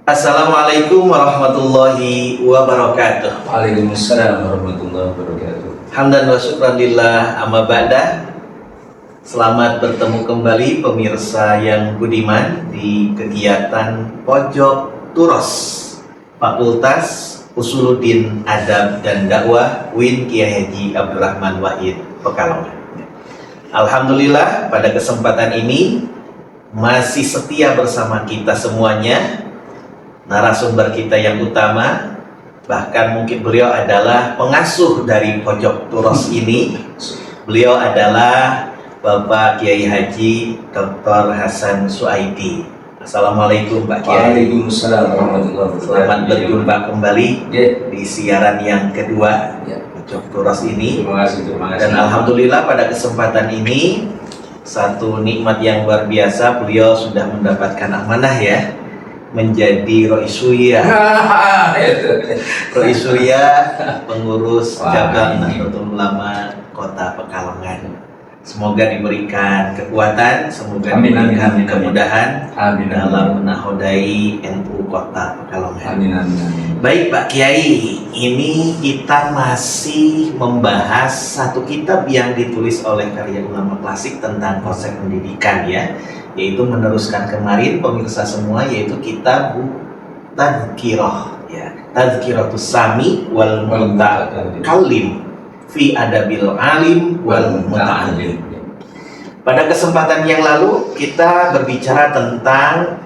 Assalamualaikum warahmatullahi wabarakatuh. Waalaikumsalam warahmatullahi wabarakatuh. Hamdan wa syukranillah, amma ba'da. Selamat bertemu kembali pemirsa yang budiman di kegiatan Pojok Turos Fakultas Usuluddin Adab dan Dakwah UIN Kiai Haji Abdurrahman Wahid Pekalongan. Alhamdulillah pada kesempatan ini masih setia bersama kita semuanya narasumber kita yang utama, bahkan mungkin beliau adalah pengasuh dari Pojok Turos ini. Beliau adalah Bapak Kiai Haji Dr. Hasan Suaidi. Assalamualaikum Pak Kiai. Waalaikumsalam warahmatullahi wabarakatuh. Selamat berjumpa kembali di siaran yang kedua Pojok Turos ini. Terima kasih. Dan alhamdulillah pada kesempatan ini satu nikmat yang luar biasa, beliau sudah mendapatkan amanah ya, menjadi Roisuya. Roisuya pengurus cabang Nahdlatul Ulama Kota Pekalongan. Semoga diberikan kekuatan, semoga diberikan kemudahan dalam menahodai NU Kota Pekalongan. Amin. Baik Pak Kiai, ini kita masih membahas satu kitab yang ditulis oleh karya ulama klasik tentang konsep pendidikan ya, yaitu meneruskan kemarin pemirsa semua, yaitu kitab Tadhkirah ya, Tadhkiratus Sami wal Mutakallim fi Adabil Alim wal Muta'allim. Pada kesempatan yang lalu kita berbicara tentang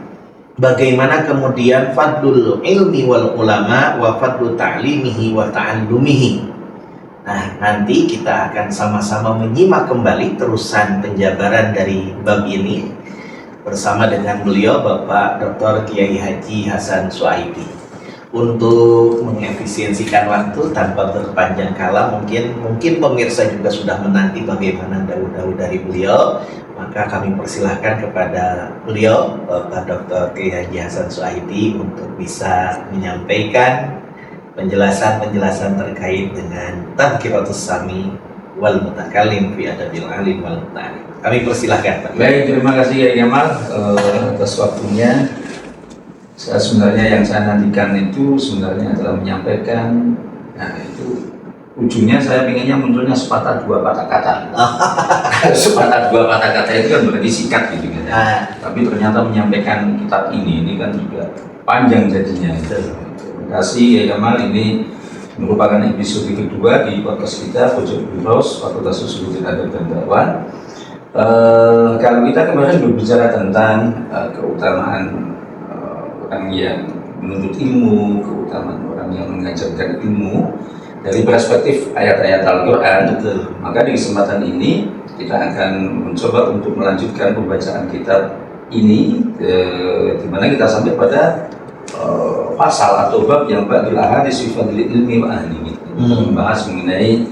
bagaimana kemudian fadlul ilmi wal ulama wa fadlu ta'limihi wa ta'allumihi. Nah, nanti kita akan sama-sama menyimak kembali terusan penjabaran dari bab ini bersama dengan beliau Bapak Dr. Kiai Haji Hasan Suaidi. Untuk mengefisiensikan waktu tanpa berpanjang kala, mungkin pemirsa juga sudah menanti bagaimana dahulu dari beliau, maka kami persilahkan kepada beliau Bapak Dr. Kiai Haji Hasan Suaidi untuk bisa menyampaikan penjelasan terkait dengan Tadhkiratus Sami wal Mutakallim fi Adabil Alim wal Muta'allim. Kami persilahkan Pak. Baik, terima kasih Kiai Kemal atas waktunya. Sebenarnya yang saya nantikan itu sebenarnya adalah menyampaikan, nah itu ujungnya saya pengennya munculnya sepatah dua patah kata. Sepatah dua patah kata itu kan berarti sikat gitu kan. Tapi ternyata menyampaikan kitab ini kan juga panjang jadinya. Terima kasih Kiai Kemal, ini merupakan episode kedua di podcast kita Pojok Turos Fakultas Usuluddin Adab dan Dakwah. Kalau kita kemarin berbicara tentang keutamaan orang yang menuntut ilmu, keutamaan orang yang mengajarkan ilmu dari perspektif ayat-ayat Al-Quran, maka di kesempatan ini kita akan mencoba untuk melanjutkan pembacaan kitab ini, di mana kita sampai pada pasal atau bab yang ba'dul ahadits fi fadlil ilmi wa ahlihi, membahas mengenai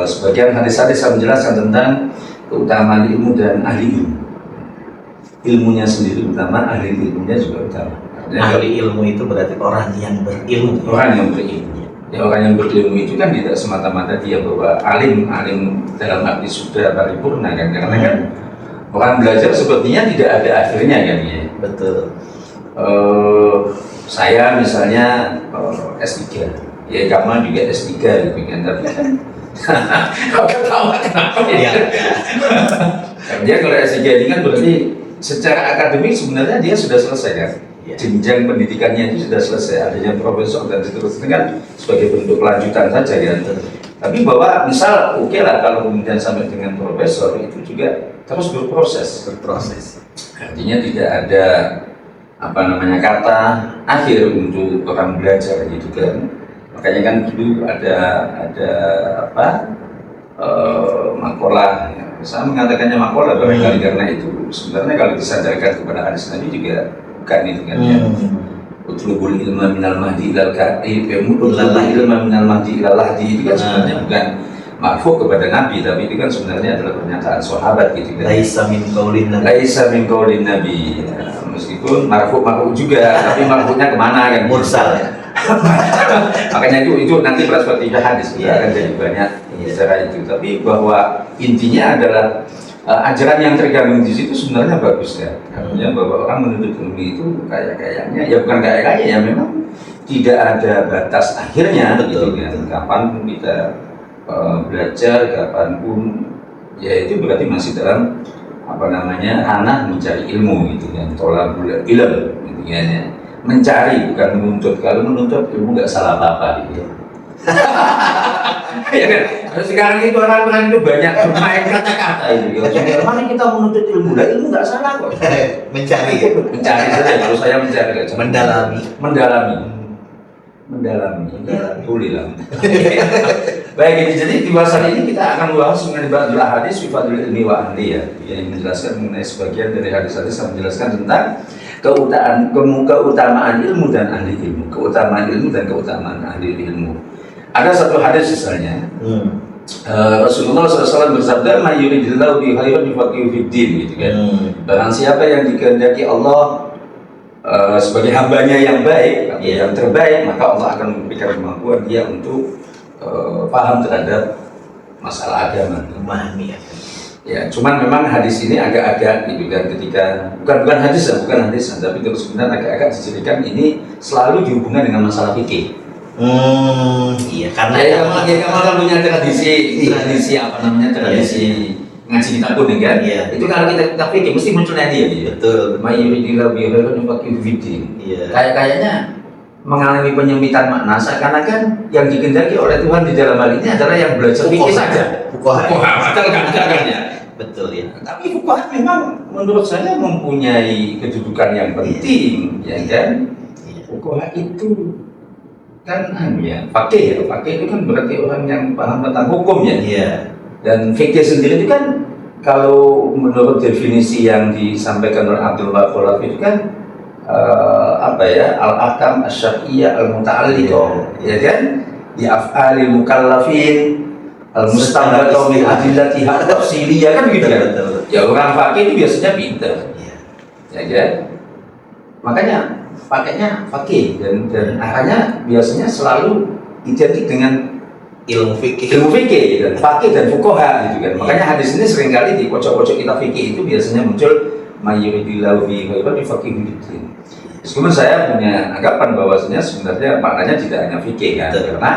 sebagian hadis-hadis yang menjelaskan tentang keutamaan ilmu dan ahli ilmu. Ilmunya sendiri utama, ahli ilmunya juga utama. Ahli ilmu itu berarti orang yang berilmu. Orang yang berilmu. Ya, orang yang berilmu itu kan tidak semata-mata dia bahwa alim dalam arti sudah paripurna kan, karena kan orang belajar sepertinya tidak ada akhirnya kan ya. Betul. Saya misalnya S3, ya Kamal juga S3 gitu kan, tapi kan kau ketawa kenapa ya? Dia kalau S3 ini kan berarti secara akademik sebenarnya dia sudah selesai kan, jenjang pendidikannya itu sudah selesai, adanya profesor dan seterusnya kan sebagai bentuk kelanjutan saja kan. Tapi bahwa misal oke lah kalau kemudian sampai dengan profesor itu juga terus berproses. Artinya tidak ada kata akhir untuk orang belajar gitu kan. Makanya kan dulu ada makalah, saya mengatakannya makalah barangkali karena itu sebenarnya kalau disandarkan kepada hadis Nabi juga bukan itu kan ya. Utlubul ilma minal mahdi ilal kahfi, ilma minal mahdi ilal lahdi, itu kan sebenarnya bukan marfu kepada Nabi, tapi itu kan sebenarnya adalah pernyataan sahabat gitu kan. Laisa min qaulin Nabi. Meskipun marfu juga, tapi marfunya kemana kan? Mursal ya. Makanya itu nanti perspektif hadis kita akan jadi banyak bicara itu. Tapi bahwa intinya adalah ajaran yang tergabung di situ sebenarnya bagus kan. Artinya bahwa orang menuntut ilmu itu kayaknya ya bukan kayak ya memang tidak ada batas akhirnya gitu kan. Kapanpun kita belajar, kapanpun ya itu berarti masih dalam apa namanya ranah mencari ilmu gitu kan. Tolabul ilm gitu kan ya. Mencari bukan menuntut. Kalau menuntut ilmu nggak salah apa-apa gitu. Ya kan? Sekarang itu orang-orang itu banyak bermain kata-kata itu. Ya. Mana kita menuntut ilmu? Lah ilmu nggak salah kok. Mencari, Mencari saja. Kalau saya mencari aja. mendalami. Boleh lah. Baik, jadi di bahasan ini kita akan membahas mengenai hadis sifadul ilmi wa ahli ya, yang menjelaskan mengenai sebagian dari hadis-hadis yang menjelaskan tentang keutamaan ilmu dan ahli ilmu, keutamaan ilmu dan keutamaan ahli ilmu. Ada satu hadis misalnya, Rasulullah SAW bersabda, "Man yuridillahu bihi khairan yufaqihuhu fid-din," gitu kan. Barang siapa yang dikehendaki Allah sebagai hambanya yang baik, yang terbaik, maka Allah akan memberikan kemampuan dia untuk paham terhadap masalah agama, Memahami. ya. Cuman memang hadis ini agak-agak gitu kan, ketika bukan hadis, tapi terus kemudian agak-agak dijadikan ini selalu dihubungkan dengan masalah fikih. Iya, karena kamu kan punya tradisi apa namanya, tradisi ngaji kita pun kan. Iya. Itu kalau kita fikih mesti munculnya dia gitu. betul. Mayuridillahu bihi khairan yufaqihuhu fid-din. Iya. Kayaknya mengalami penyempitan makna seakan-akan yang dikehendaki oleh Tuhan di dalam hal ini adalah yang belajar fikih saja. Fuqaha. Kan ya. Betul ya. Tapi fuqaha memang menurut saya mempunyai kedudukan yang penting, ya kan? Fuqaha itu kan fakih itu kan berarti orang yang paham tentang hukum ya. Iya. Dan fikih sendiri itu kan kalau menurut definisi yang disampaikan oleh Abdul Wahab itu kan al-ahkam asy-syar'iyyah al-muta'alliqah, ya kan? Bi af'alil mukallafin al-mustanbatah min adillatiha tafsiliyah kan begitu kan? Ya orang fakih itu biasanya pintar. Ya kan? Makanya pakainya fakih dan arahnya biasanya selalu identik dengan Ilmu fikih. dan fakih dan fuqaha gitu kan. Makanya hadis ini seringkali di pojok-pojok kitab fikih itu biasanya muncul mayuridillahu bihi khairan yufaqihuhu fid-din. Meskipun saya punya anggapan bahwasanya sebenarnya maknanya tidak hanya fikih kan, karena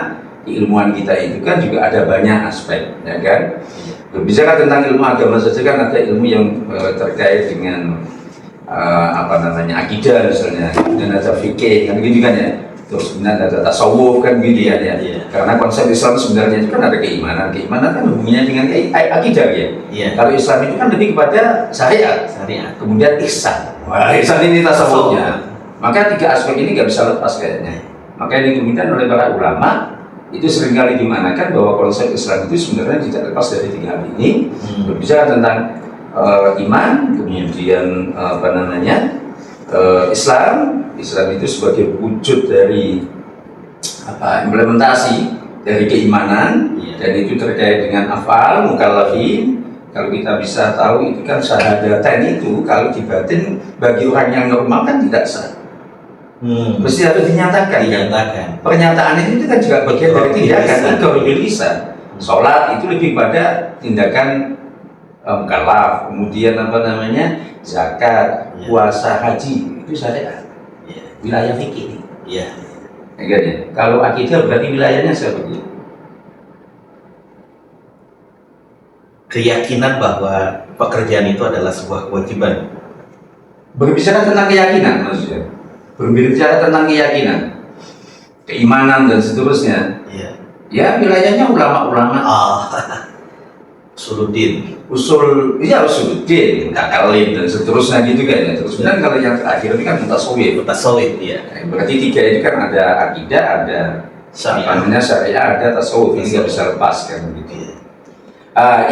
ilmuwan kita itu kan juga ada banyak aspek, ya kan. Berbicara tentang ilmu agama saja kan ada ilmu yang terkait dengan akidah misalnya, dan ada fikih kan gitu kan ya. Terus kemudian ada tasawuf kan gitu ya. Karena konsep Islam sebenarnya itu kan ada keimanan kan hubungannya dengan akidah ya. Kalau Islam itu kan lebih kepada syariat, kemudian ihsan. Wah, ihsan ini tasawufnya. Maka tiga aspek ini nggak bisa lepas kayaknya. Maka ini kemudian oleh para ulama itu seringkali dimanakan bahwa konsep Islam itu sebenarnya tidak lepas dari tiga hal ini. Berbicara tentang iman, kemudian Islam itu sebagai wujud dari implementasi dari keimanan, dan itu terkait dengan afal mukallafin. Kalau kita bisa tahu itu kan syahadatain itu kalau dibatin bagi orang yang normal kan tidak sah. Mesti harus dinyatakan. Pernyataan itu kan juga bagian dari tindakan qaulul lisan. Salat itu lebih pada tindakan mukallaf, kemudian zakat, puasa, haji itu syariat. Wilayah fikih. Ya. Kalau akidah berarti wilayahnya seperti keyakinan bahwa pekerjaan itu adalah sebuah kewajiban. Berbicara tentang keyakinan maksudnya. Berbicara tentang keyakinan, keimanan dan seterusnya. Ya wilayahnya ulama-ulama. Usuluddin, usuluddin, takalid dan seterusnya gitu kan ya. Terus kemudian kalau yang terakhir ini kan mutasawwif, ya. Berarti tiga ini kan ada akidah, ada syariah, ada tasawuf. Ini nggak bisa lepas kan gitu.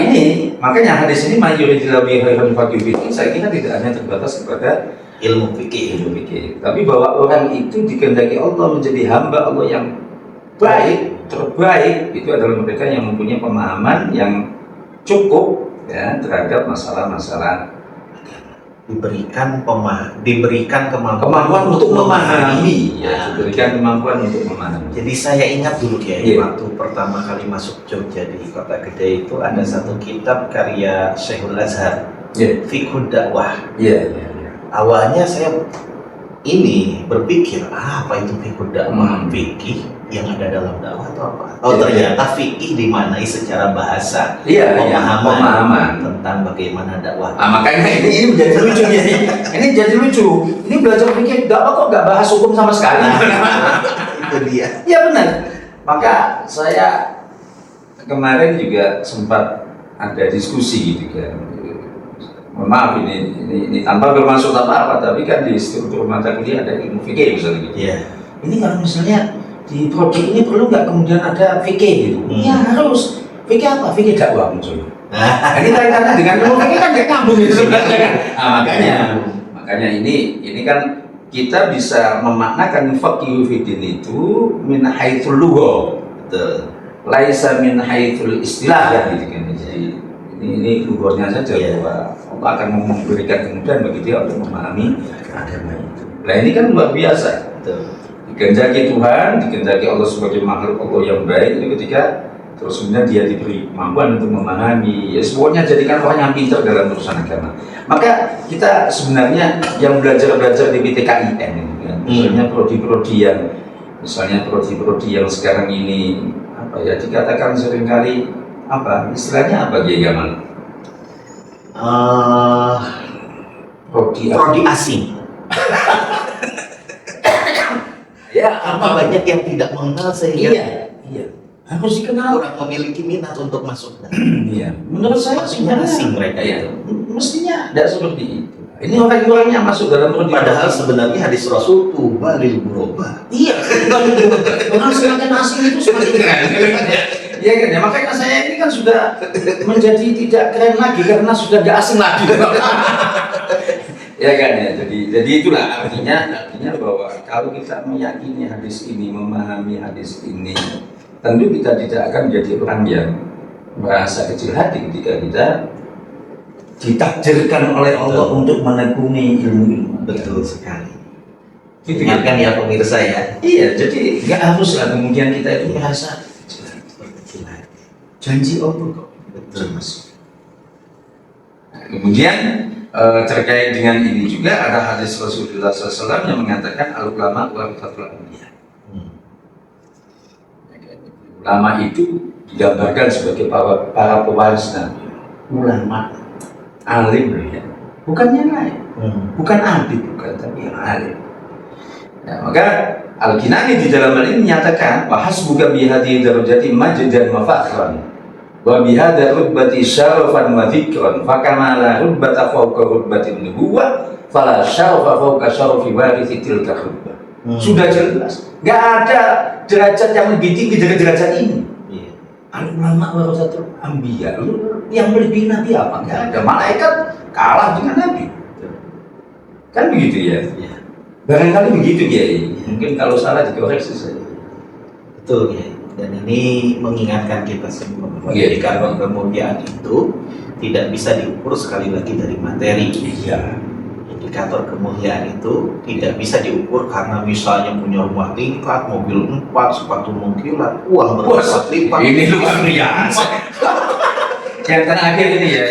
Ini makanya hadis ini mayuridillahu bihi khairan yufaqihuhu fid-din, saya kira tidak hanya terbatas kepada ilmu fikih, tapi bahwa orang itu dikehendaki Allah menjadi hamba Allah yang baik, terbaik, itu adalah mereka yang mempunyai pemahaman yang cukup ya terhadap masalah-masalah agama. diberikan kemampuan untuk memahami, ya, diberikan kemampuan untuk memahami. Jadi saya ingat dulu ya, Iya. waktu pertama kali masuk Jogja di Kota Gede itu ada satu kitab karya Syekhul Azhar, Iya. Fiqhud Dakwah. Iya, iya, iya. Awalnya saya berpikir, apa itu Fiqhud Dakwah? Fikih yang ada dalam dakwah atau apa? Oh, Iya. ternyata fikih dimaknai secara bahasa, Iya, pemahaman tentang bagaimana dakwah. Nah, makanya ini menjadi lucu ya. Ini jadi lucu. Ini belajar fikih dakwah kok nggak bahas hukum sama sekali. Itu dia. Ya benar. Maka saya kemarin juga sempat ada diskusi gitu kan. Mohon maaf ini tanpa bermaksud apa-apa, tapi kan di struktur mata kuliah ada ilmu fikih misalnya gitu. Iya. Ini kalau misalnya di prodi ini perlu nggak kemudian ada fikih gitu? Ya harus. Fikih apa? Fikih dakwah muncul. Nah, ini kaitannya dengan ilmu fikih kan nggak nyambung gitu sebenarnya kan. Nah, makanya ini kan kita bisa memaknakan faqih fiddin itu min haitsul lugha. Betul. Laisa min haitsul istilah kan gitu kan. Jadi ini lughahnya saja bahwa Allah akan memberikan kemudahan bagi dia untuk memahami agama itu. Nah, ini kan luar biasa. Betul. Dikehendaki Tuhan, dikehendaki Allah sebagai makhluk Allah yang baik itu ketika terus kemudian dia diberi kemampuan untuk memahami, ya semuanya jadikan orang yang pintar dalam urusan agama. Maka kita sebenarnya yang belajar di PTKIN ini kan, misalnya prodi-prodi yang sekarang ini apa ya dikatakan seringkali apa istilahnya apa Gamal? Prodi asing. Ya, apa banyak yang tidak mengenal sehingga iya. Harus dikenal. Kurang memiliki minat untuk masuk. Iya. Menurut saya sebenarnya asing mereka itu. Mestinya tidak seperti itu. Ini orang-orang yang masuk dalam prodi. Padahal sebenarnya hadis Rasul tuba lil ghuraba. Iya. Orang semakin asing itu semakin keren. Iya kan ya, makanya saya ini kan sudah menjadi tidak keren lagi karena sudah tidak asing lagi. Ya kan ya, jadi itulah artinya bahwa kalau kita meyakini hadis ini, memahami hadis ini, tentu kita tidak akan menjadi orang yang merasa kecil hati ketika kita ditakdirkan oleh Allah untuk menekuni ilmu. Betul sekali. Ingatkan ya pemirsa ya. Iya, jadi nggak haruslah kemudian kita itu merasa kecil hati. Janji Allah kok. Betul mas. Nah, kemudian terkait dengan ini juga ada hadis Rasulullah SAW yang mengatakan al-ulama warathatul anbiya. Ulama itu digambarkan sebagai para pewaris Nabi. Ulama, alim ya. Bukan yang lain, bukan abid, bukan tapi yang alim. Nah, maka Al-Kinani di dalam hal ini menyatakan bahasbuka bihadhi darajati majdan wa fakhran. Wa bihadha rutbati syarafan wa dhikran fakamala rutbata fawqa rutbatin nubuwah fala syarafa fawqa syarafi warithi tilka rutbah. Sudah jelas, nggak ada derajat yang lebih tinggi dari derajat ini. Al-ulama warasatul anbiya, yang melebihi nabi apa? Nggak ada. Malaikat kalah dengan nabi. Kan begitu ya? Barangkali begitu ya. Mungkin kalau salah dikoreksi saja. Betul ya. Dan ini mengingatkan kita semua bahwa indikator kemuliaan itu tidak bisa diukur sekali lagi dari materi. Iya. Indikator kemuliaan itu tidak bisa diukur karena misalnya punya rumah tingkat, mobil 4, sepatu mengkilat, uang berlipat-lipat. Ini luar biasa. Yang terakhir ini ya.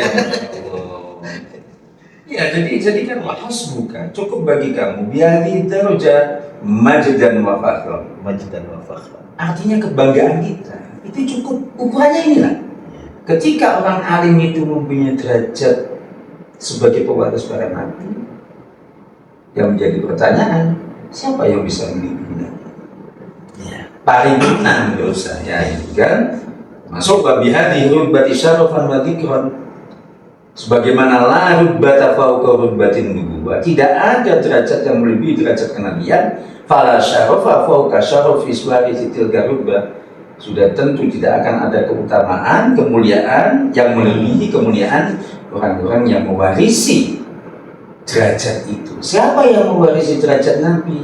Ya, jadi kan hasbuka cukup bagi kamu biari darajat majdan wa fakhran. Majdan wa fakhran. Artinya kebanggaan kita itu cukup ukurannya inilah. Ketika orang alim itu mempunyai derajat sebagai pewaris para nabi, yang menjadi pertanyaan, siapa yang bisa melebihi nabi? Paripurna menurut saya itu kan masuk babi hadi rutbati syarafan wa dhikran. Sebagaimana la rutbata fawqa rutbatin nubuwah, tidak ada derajat yang melebihi derajat kenabian. Fala syarafa fawqa syarafi warithi tilka rutbah. Sudah tentu tidak akan ada keutamaan, kemuliaan yang melebihi kemuliaan orang-orang yang mewarisi derajat itu. Siapa yang mewarisi derajat Nabi?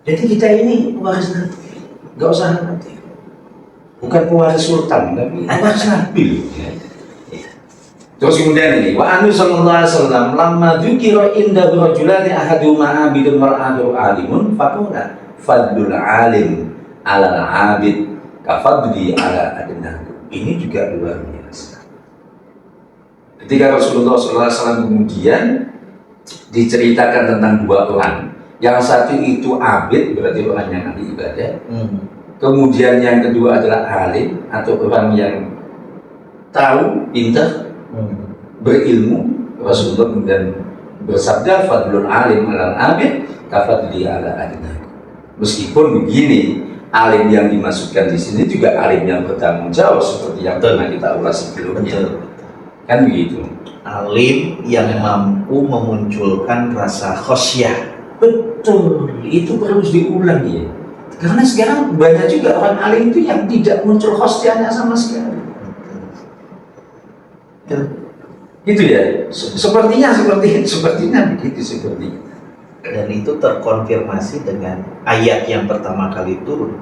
Jadi kita ini pewaris Nabi, nggak usah khawatir. Bukan pewaris sultan, tapi pewaris Nabi. Terus kemudian ini, wa anu sallallahu alaihi wasallam lamma dzukira inda rajulani ahaduma abidun wal akharu alimun faqala fadlul alim ala abid kafadli ala adna. Ini juga luar biasa. Ketika Rasulullah SAW kemudian diceritakan tentang dua orang, yang satu itu abid, berarti orang yang ahli ibadah, kemudian yang kedua adalah alim atau orang yang tahu, pintar, berilmu. Rasulullah kemudian bersabda, fadlul alim alal abid kafadli ala adna. Meskipun begini, alim yang dimaksudkan di sini juga alim yang bertanggung jawab seperti yang pernah kita ulas sebelumnya. Kan begitu. Alim yang mampu memunculkan rasa khosyah. Betul, itu harus diulang ya. Karena sekarang banyak juga orang alim itu yang tidak muncul khosyahnya sama sekali. Gitu ya. Sepertinya begitu sepertinya. Dan itu terkonfirmasi dengan ayat yang pertama kali turun.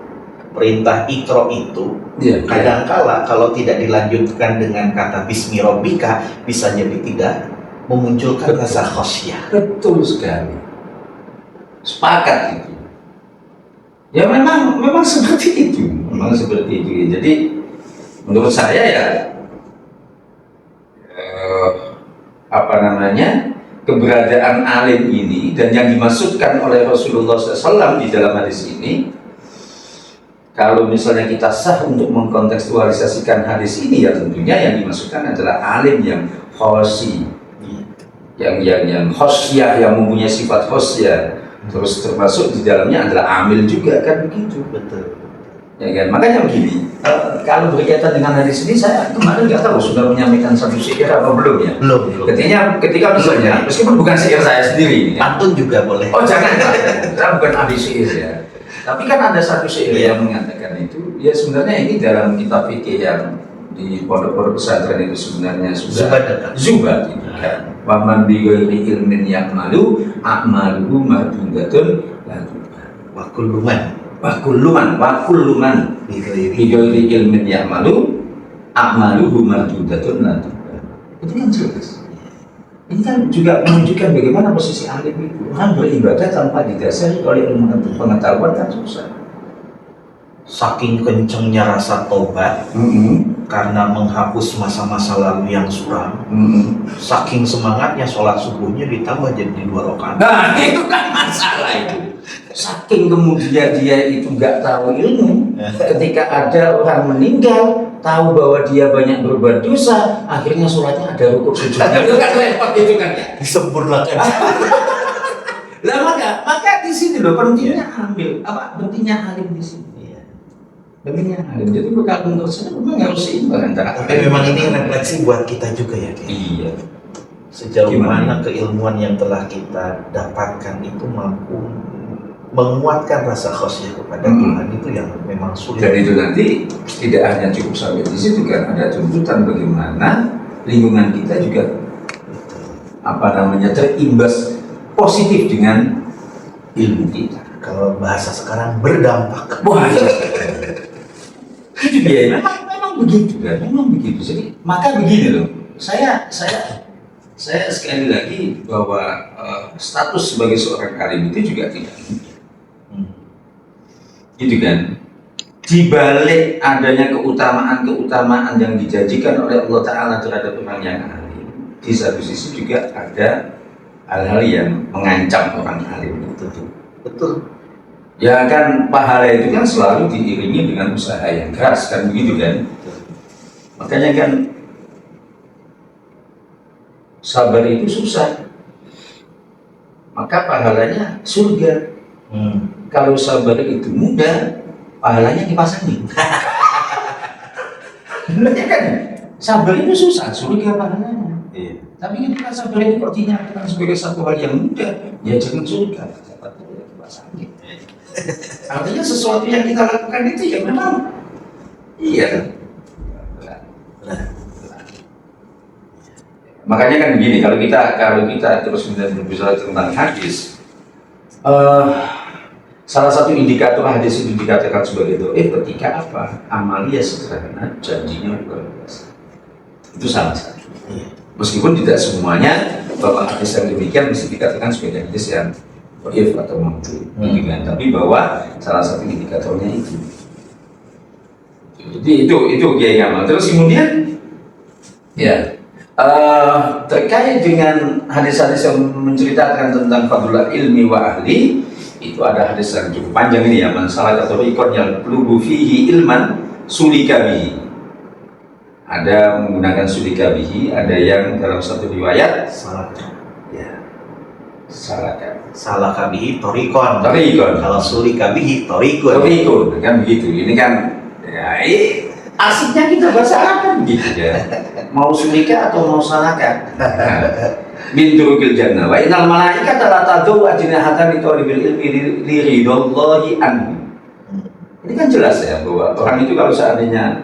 Perintah Iqra itu kadangkala kalau tidak dilanjutkan dengan kata Bismi Rabbika bisa jadi tidak memunculkan rasa khosyah. Betul sekali. Sepakat itu. Ya memang seperti itu. Jadi menurut saya ya keberadaan alim ini dan yang dimaksudkan oleh Rasulullah SAW di dalam hadis ini, kalau misalnya kita sah untuk mengkontekstualisasikan hadis ini, ya tentunya yang dimaksudkan adalah alim yang khosi, yang khosyah, yang mempunyai sifat khosyah. Terus termasuk di dalamnya adalah amil juga, kan begitu. Betul. Ya kan, makanya begini, kalau berkaitan dengan hadis ini, saya kemarin nggak tahu sudah menyampaikan satu syair apa belum ya. Belum. Ketika misalnya, meskipun bukan syair saya sendiri, pantun juga boleh. Oh jangan, saya bukan ahli syair ya. Tapi kan ada satu syair yang mengatakan itu, ya sebenarnya ini dalam kitab fikih yang di pondok-pondok pesantren itu sebenarnya sudah zubat itu kan. Waman bi ghairi ilmin ya'malu a'maluhu mardudatun la tuqbal. Wa kulluman bi ghairi ilmin ya'malu a'maluhu mardudatun la tuqbal. Itu kan jelas. Ini kan juga menunjukkan bagaimana posisi alim itu. Orang beribadah tanpa didasari oleh ilmu pengetahuan kan susah. Saking kencengnya rasa tobat karena menghapus masa-masa lalu yang suram, saking semangatnya sholat subuhnya ditambah jadi 2 rakaat. Nah itu kan masalah itu. Saking kemudian dia itu nggak tahu ilmu, ketika ada orang meninggal, tahu bahwa dia banyak berbuat dosa, akhirnya sholatnya ada rukuk sujudnya. Itu kan repot itu kan ya. Disempurnakan. Lah maka di sini loh pentingnya pentingnya alim di sini. Pentingnya alim. Jadi bekal menurut saya memang harus seimbang antara. Tapi memang ini refleksi buat kita juga ya. Iya. Sejauh mana keilmuan yang telah kita dapatkan itu mampu menguatkan rasa khosyah kepada Tuhan itu yang memang sulit. Dan itu nanti tidak hanya cukup sampai di situ kan, ada tuntutan bagaimana lingkungan kita juga terimbas positif dengan ilmu kita. Kalau bahasa sekarang berdampak. Wah, ya, memang begitu kan, memang begitu. Jadi maka begini loh, saya sekali lagi bahwa status sebagai seorang alim itu juga tidak gitu kan. Di balik adanya keutamaan yang dijanjikan oleh Allah Ta'ala terhadap orang yang alim, di satu sisi juga ada hal-hal yang mengancam orang alim itu. Betul. Ya kan, pahala itu kan selalu diiringi dengan usaha yang keras kan begitu kan. Makanya kan sabar itu susah, maka pahalanya surga. Kalau sabar itu mudah, pahalanya dipasangi. Benar kan? Sabar itu susah, surga pahalanya. Iya. Tapi ketika sabar itu kok dinyatakan sebagai satu hal yang mudah, ya jangan surga, dapatnya dipasangi. Artinya sesuatu yang kita lakukan itu ya memang iya. Makanya kan begini, kalau kita terus berbicara tentang hadis, salah satu indikator hadis itu dikatakan sebagai dhaif ketika apa? Amalia sederhana, janjinya luar biasa. Itu salah satu. Meskipun tidak semuanya bahwa hadis yang demikian mesti dikatakan sebagai hadis yang dhaif atau maudu, tapi bahwa salah satu indikatornya itu. Jadi itu Kiai Kamal. Terus kemudian ya terkait dengan hadis-hadis yang menceritakan tentang fadlul ilmi wa ahli, itu ada hadis yang cukup panjang ini ya, man salaka tariqan yatlubu fihi ilman sulika bihi. Ada menggunakan sulika bihi, ada yang dalam satu riwayat salah kabihi torikon. Kalau suli kabihi torikun kan begitu. Ini kan ya, asiknya kita bahasa Arab kan begitu ya. Mau sulika atau mau salaka. Min turukil jannah wa innal malaikata la tad'u ajnahatan li talibil ilmi li ridallahi anhu. Ini kan jelas ya bahwa orang itu kalau seandainya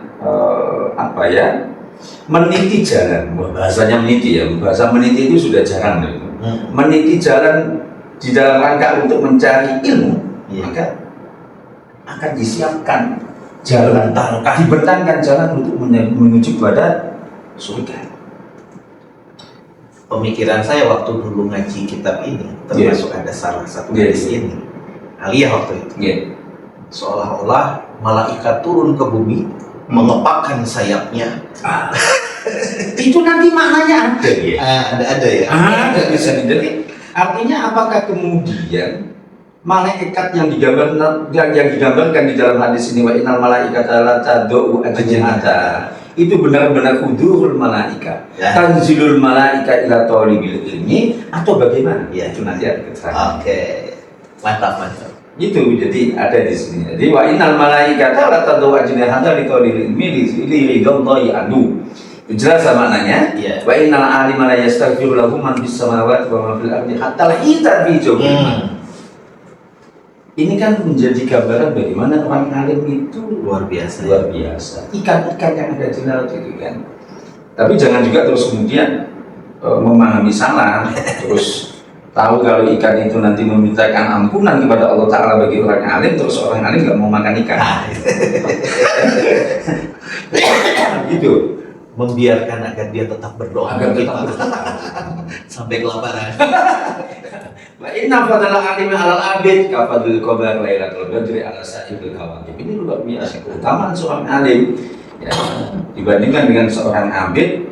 meniti jalan, bahasanya meniti ya, bahasa meniti itu sudah jarang gitu. Meniti jalan di dalam rangka untuk mencari ilmu, maka akan disiapkan jalan, dibentangkan jalan untuk menuju pada surga. Pemikiran saya waktu dulu ngaji kitab ini, termasuk ada salah satu hadis ini, aliyah waktu itu, seolah-olah malaikat turun ke bumi, mengepakkan sayapnya. Itu nanti maknanya ada ya? Ada ya? Ada bisa. Jadi artinya apakah kemudian malaikat yang digambarkan di dalam hadis ini, wa innal malaikata la tad'u ajnahata, itu benar-benar hudurul malaikat, tanzilul malaikat ila talibil ilmi, atau bagaimana? Ya, itu nanti ada keterangan. Oke, mantap. Itu jadi ada di sini. Jadi wa innal malaikata la tad'u ajnahata li talibil ilmi li ridallahi anhu. Jelas maknanya. Wa innal alima la yastaghfiru lahu man fis samawati wa man fil ardi hatta la fi jawfihim. Ini kan menjadi gambaran bagaimana orang alim itu luar biasa. Ikan-ikan yang ada di laut itu kan. Tapi jangan juga terus kemudian memahami salah, terus tahu kalau ikan itu nanti memintakan ampunan kepada Allah Ta'ala bagi orang alim, terus orang alim nggak mau makan ikan. Gitu. Membiarkan agar dia tetap berdoa sampai kelaparan. Wa inna fadala alimi alal abid ka fadlil qamar lailatul badri ala sa'iril kawakib. Ini luar biasa keutamaan seorang alim ya, dibandingkan dengan seorang abid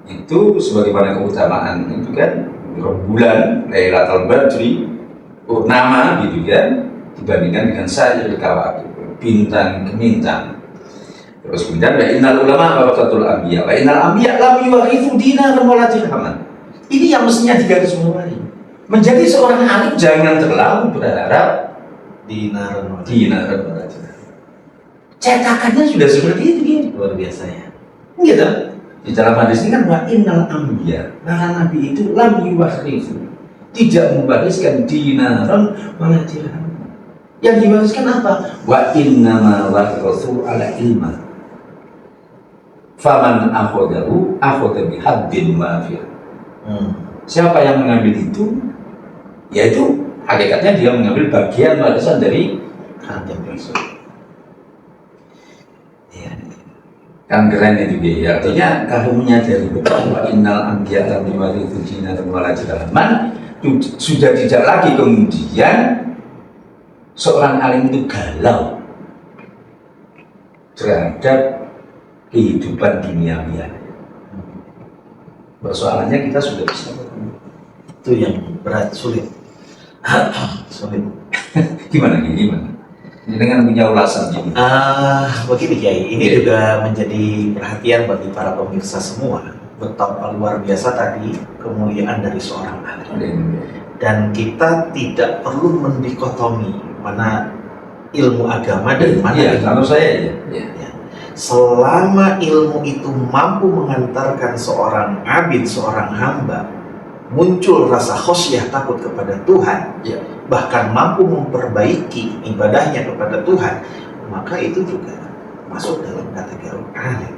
itu sebagaimana keutamaan itu kan bulan lailatul badri purnama gitu kan, dibandingkan dengan sa'iril kawakib, bintang gemintang. Terus kemudian wa innal ulama warasatul anbiya wa innal anbiya lam yuwarithu dinaran wala dirhaman. Ini yang mestinya digarisbawahi. Menjadi seorang alim jangan terlalu berharap dinaran wala dirhaman. Cetakannya sudah seperti itu gitu. Luar biasa ya. Gitu. Di dalam hadis ini kan wa innal anbiya, para nabi itu lam yuwarithu, tidak mewariskan dinaran wala dirhaman. Yang diwariskan apa? Wa innama warathu ala ilma. Faman akhodahu akhoda bihaddin wafir. Siapa yang mengambil itu, yaitu hakikatnya dia mengambil bagian warisan dari hadis tersebut. Ya, kan keren itu dia. Artinya kalau menyadari bahwa innal anbiya lam yuwarithu dinaran wala dirhaman, sudah tidak lagi kemudian seorang alim itu galau terhadap kehidupan duniawinya. Persoalannya kita sudah bisa. Itu yang berat, sulit. Gimana? Ini dengan punya ulasan gitu. Begini Kiai, ini juga menjadi perhatian bagi para pemirsa semua. Betapa luar biasa tadi kemuliaan dari seorang alim. Dan kita tidak perlu mendikotomi mana ilmu agama dan mana ilmu. Kalau saya selama ilmu itu mampu mengantarkan seorang abid, seorang hamba muncul rasa khosyah takut kepada Tuhan, bahkan mampu memperbaiki ibadahnya kepada Tuhan, maka itu juga masuk dalam kategori alim.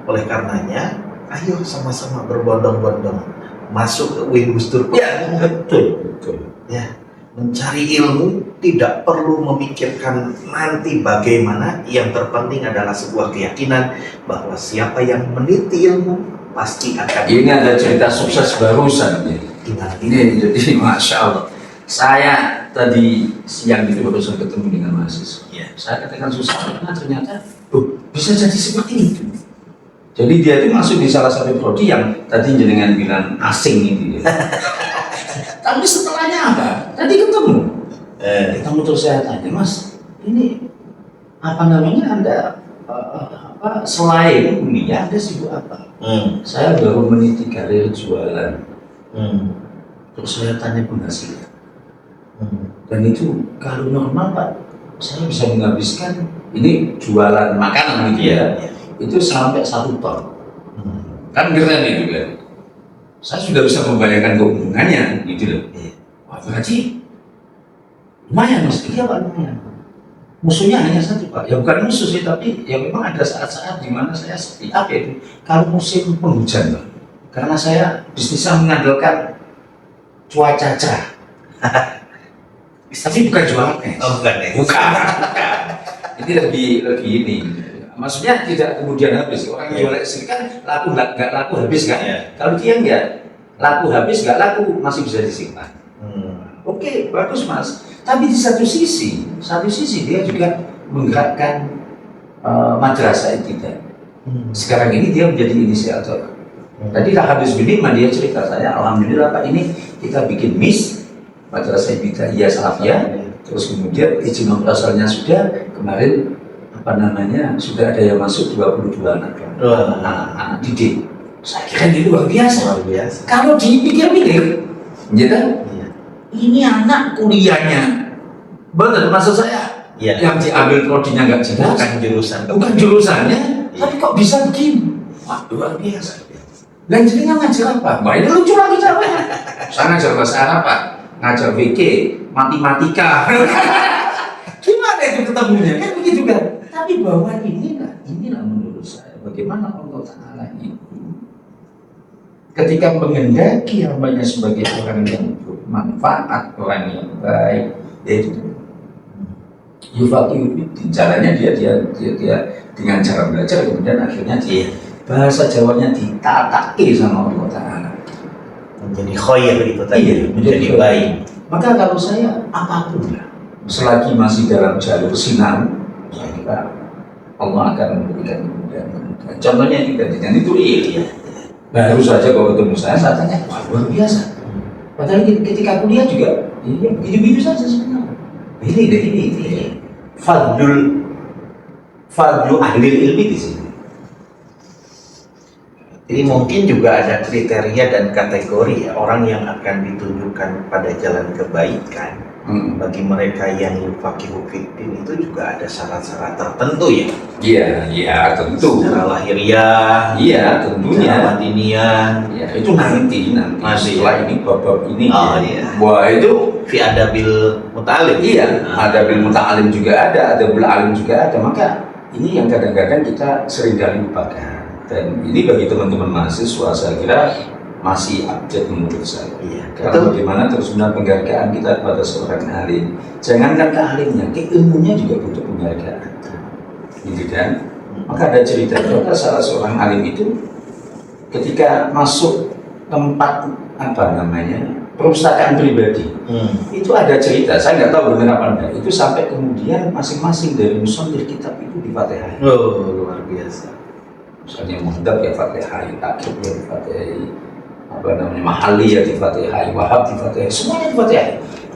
Oleh karenanya, ayo sama-sama berbondong-bondong masuk ke Winbustur. Betul. Ya, mencari ilmu tidak perlu memikirkan nanti bagaimana. Yang terpenting adalah sebuah keyakinan bahwa siapa yang meniti ilmu pasti akan. Ini ada cerita sukses barusan ya. Gimana? Ini jadi masya Allah. Saya tadi siang itu barusan ketemu dengan mahasiswa. Iya. Saya katakan susah karena ternyata bisa jadi seperti itu. Jadi dia itu masuk di salah satu prodi yang tadi jenengan bilang asing itu ya. Tapi setelahnya apa? Tadi ketemu. Ketemu terus saya tanya, Mas, ini apa namanya Anda selain kuliah Anda sibuk apa? Saya baru meniti karir jualan. Terus saya tanya penghasilan. Dan itu kalau normal Pak, saya bisa menghabiskan ini jualan makanan gitu ya. Itu sampai 1 ton. Kan keren itu kan. Saya sudah bisa membayangkan keuntungannya gitu loh. Wah berarti lumayan Mas, iya Pak lumayan. Musuhnya hanya satu Pak, ya bukan musuh sih, tapi ya memang ada saat-saat di mana saya seperti apa itu kalau musim penghujan Pak. Karena saya bisnisnya mengandalkan cuaca cerah. Tapi bukan jualannya. Oh bukan ya? Bukan. Ini lebih ini. Maksudnya tidak kemudian habis. Orang yang jualan istri kan laku nggak laku habis kan? Kalau dia enggak laku habis nggak laku masih bisa disimpan. Oke, bagus Mas. Tapi di satu sisi dia juga menggerakkan madrasah kita. Sekarang ini dia menjadi inisiator. Tadi habis bidik dia cerita saya, alhamdulillah Pak ini kita bikin MIS madrasah Ibtidaiyah Salafiyah. Terus kemudian izin operasionalnya sudah kemarin sudah ada yang masuk 22 anak didik. Saya kira ini luar biasa. Kalau dipikir-pikir, ya kan? Ini anak kuliahnya, benar maksud saya. Yang diambil prodinya nggak jelas, bukan jurusannya, tapi kok bisa begini? Wah luar biasa. Dan jadi ngajar apa? Wah ini lucu lagi caranya. Saya ngajar bahasa Arab Pak, ngajar VK, matematika. Gimana itu ketemunya? Kan begitu kan? Tapi bahwa inilah menurut saya bagaimana Allah Ta'ala itu ketika mengendaki hambanya sebagai orang yang bermanfaat, orang yang baik, yaitu yufaqihuddin, caranya dia dengan cara belajar kemudian akhirnya dia bahasa Jawanya ditatake sama Allah Ta'ala menjadi khair itu tadi, menjadi baik. Maka kalau saya apapun lah selagi masih dalam jalur sinar, ya kita Allah akan memberikan kemudahan. Contohnya kita itu baru saja kalau ketemu saya tanya, wah luar biasa. Padahal ketika kuliah juga, ya begitu-begitu saja sebenarnya. Ini fadlu ahli ilmi di sini. Jadi mungkin juga ada kriteria dan kategori ya, orang yang akan ditunjukkan pada jalan kebaikan. Bagi mereka yang yufaqihu fiddin itu juga ada syarat-syarat tertentu ya. Iya, tentu. Secara lahiriah, iya tentunya. Secara batiniah, ya itu nanti setelah ini bab ini. Oh iya. Wah itu fi adabil muta'alim. Iya, adabil muta'alim juga ada, adabul alim juga ada. Maka ini yang kadang-kadang kita seringkali lupakan. Dan ini bagi teman-teman mahasiswa saya kira masih update menurut saya. Karena bagaimana terus menerus penghargaan kita kepada seorang alim. Jangankan ke alimnya, ke ilmunya juga butuh penghargaan. Gitu kan? Maka ada cerita bahwa salah seorang alim itu ketika masuk tempat perpustakaan pribadi, itu ada cerita. Saya nggak tahu benar apa enggak. Itu sampai kemudian masing-masing dari musannif kitab itu di-Fatihah. Oh, luar biasa. Misalnya Muhdab ya Fatihah, Akhir ya Fatihah, Mahali ya di Fatihah, Wahab di Fatihah, semuanya di Fatihah.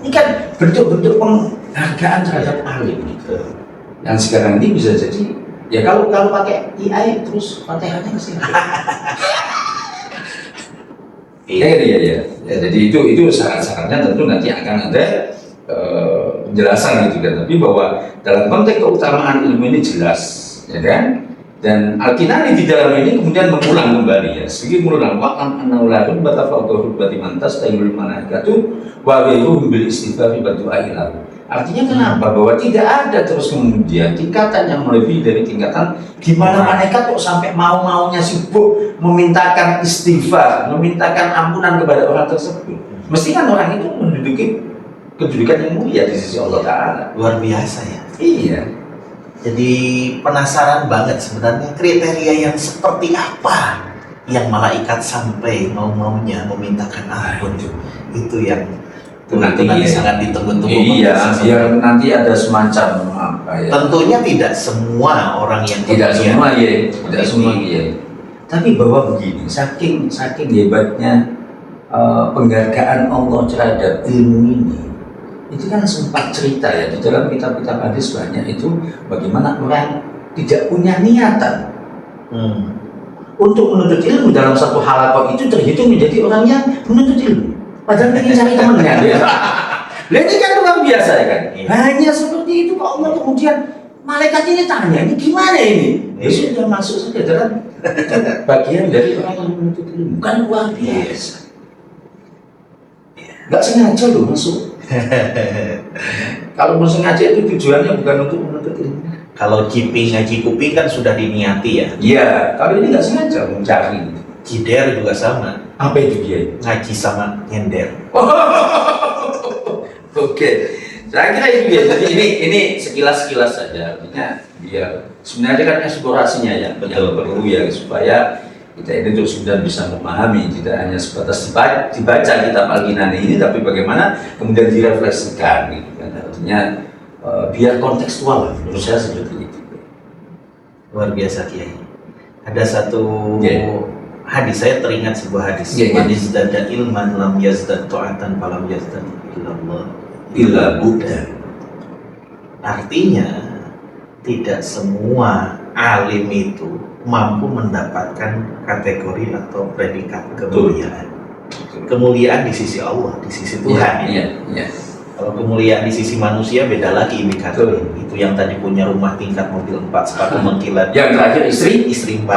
Ini kan bentuk-bentuk penghargaan terhadap alim gitu. Yang sekarang ini bisa jadi ya kalau pakai AI terus Fatihahnya ke sini. Ya, jadi itu syarat-syaratnya tentu nanti akan ada penjelasan gitu kan. Tapi bahwa dalam konteks keutamaan ilmu ini jelas, ya kan? Dan Al-Kinani di dalam ini kemudian mengulang kembali ya, sedikit mengulang wa'am an-nauladun batafaqahu batimantas tayyul malaikatu wa ghairuhum bil istighfari wa du'a ilahu. Artinya kenapa? Bahwa tidak ada terus kemudian tingkatan yang melebihi dari tingkatan di mana malaikat kok sampai mau-maunya sibuk memintakan istighfar, memintakan ampunan kepada orang tersebut. Mesti kan orang itu menduduki kedudukan yang mulia di sisi Allah Ta'ala. Luar biasa ya. Iya. Jadi penasaran banget sebenarnya kriteria yang seperti apa yang malaikat sampai mau-maunya memintakan ampun. Itu yang nanti sangat ditunggu-tunggu. Iya, biar nanti ada semacam apa ya. Tentunya tidak semua orang yang tidak semua ya, tidak semua ya. Tapi bahwa begini, saking hebatnya penghargaan Allah terhadap ilmu ini, itu kan sempat cerita ya di dalam kitab-kitab hadis banyak itu bagaimana orang tidak punya niatan untuk menuntut ilmu dalam satu halakoh itu terhitung menjadi orang yang menuntut ilmu. Padahal ingin cari temannya. Nah ini kan luar biasa ya kan. Hanya seperti itu kok Allah kemudian malaikat ini tanya, ini gimana ini? Ya sudah masuk saja dalam bagian dari orang yang menuntut ilmu. Kan luar biasa. Nggak sengaja loh masuk. Kalau mau sengaja itu tujuannya bukan untuk menuntut ilmu. Kalau ngaji kuping kan sudah diniati ya. Iya, kalau ini nggak sengaja mencari. Jider juga sama. Apa itu dia? Ngaji sama nyender. Oke, saya kira itu ya. Jadi ini sekilas saja. Artinya biar sebenarnya kan eksplorasinya ya, yang perlu ya supaya kita ini terus sudah bisa memahami, tidak hanya sebatas dibaca kitab Al-Ghinaani ini, tapi bagaimana kemudian direfleksikan, gitu kan. Artinya biar kontekstual, menurut saya seperti itu. Luar biasa Kiai. Ada satu hadis, saya teringat sebuah hadis. Man izdada ilman lam yazdad ta'atan falam yazdad illa Buddha. Artinya tidak semua alim itu mampu mendapatkan kategori atau predikat kemuliaan. Kemuliaan di sisi Allah, di sisi Tuhan. Ya. Kalau kemuliaan di sisi manusia beda lagi indikator. Itu yang tadi punya rumah tingkat, mobil 4, sepatu mengkilat. Yang terakhir istri 4.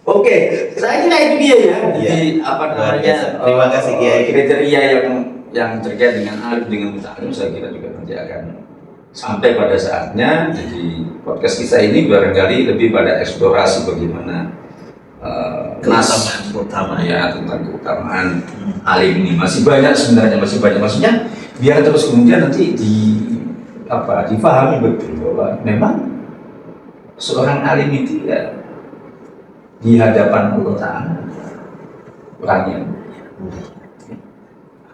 Oke, saya kira itu dia ya. Jadi apa namanya? Terima kasih Kiai. Kriteria yang terkait dengan alim dengan muta'alim saya kira juga nanti akan sampai pada saatnya. Jadi podcast kita ini barangkali lebih pada eksplorasi bagaimana keutamaan ya tentang keutamaan alim ini. Masih banyak sebenarnya, maksudnya biar terus kemudian nanti difahami betul bahwa memang seorang alim itu ya di hadapan Allah Ta'ala orang yang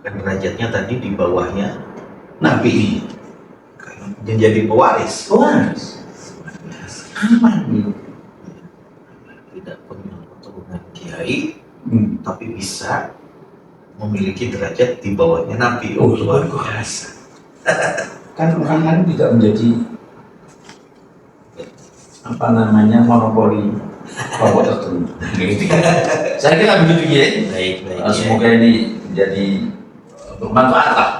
akan derajatnya tadi di bawahnya Nabi yang jadi pewaris aman, tidak punya keturunan kiai tapi bisa memiliki derajat di bawahnya Nabi. Luar biasa. Kan orang lain tidak menjadi monopoli kelompok tertentu. Saya kira begitu ya. Baik. Semoga ini menjadi bermanfaat lah.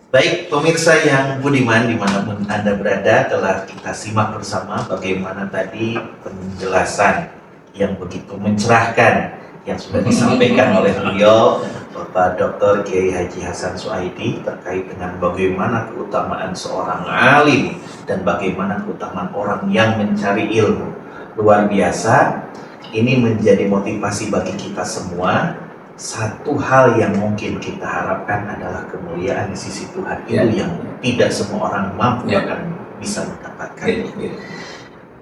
Baik, pemirsa yang budiman dimanapun Anda berada, telah kita simak bersama bagaimana tadi penjelasan yang begitu mencerahkan yang sudah disampaikan oleh beliau Bapak Dr. Kiai Haji Hasan Suaidi terkait dengan bagaimana keutamaan seorang alim dan bagaimana keutamaan orang yang mencari ilmu. Luar biasa, ini menjadi motivasi bagi kita semua. Satu hal yang mungkin kita harapkan adalah kemuliaan di sisi Tuhan itu yang tidak semua orang mampu akan bisa mendapatkan.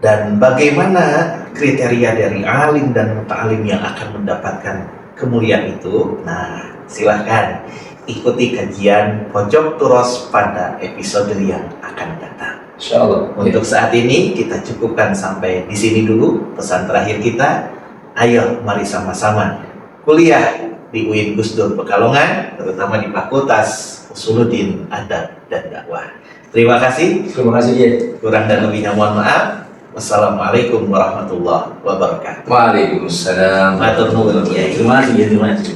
Dan bagaimana kriteria dari alim dan muta'alim yang akan mendapatkan kemuliaan itu? Nah, silahkan ikuti kajian Pojok Turos pada episode yang akan datang. Insyaallah. Untuk saat ini kita cukupkan sampai di sini dulu pesan terakhir kita. Ayo mari sama-sama kuliah di UIN Gusdur Pekalongan, terutama di Fakultas Usuluddin Adab dan Dakwah. Terima kasih. Terima kasih ya. Kurang dan lebihnya mohon maaf. Wassalamualaikum warahmatullahi wabarakatuh. Waalaikumsalam. Matur nuwun Kiai. Terima kasih.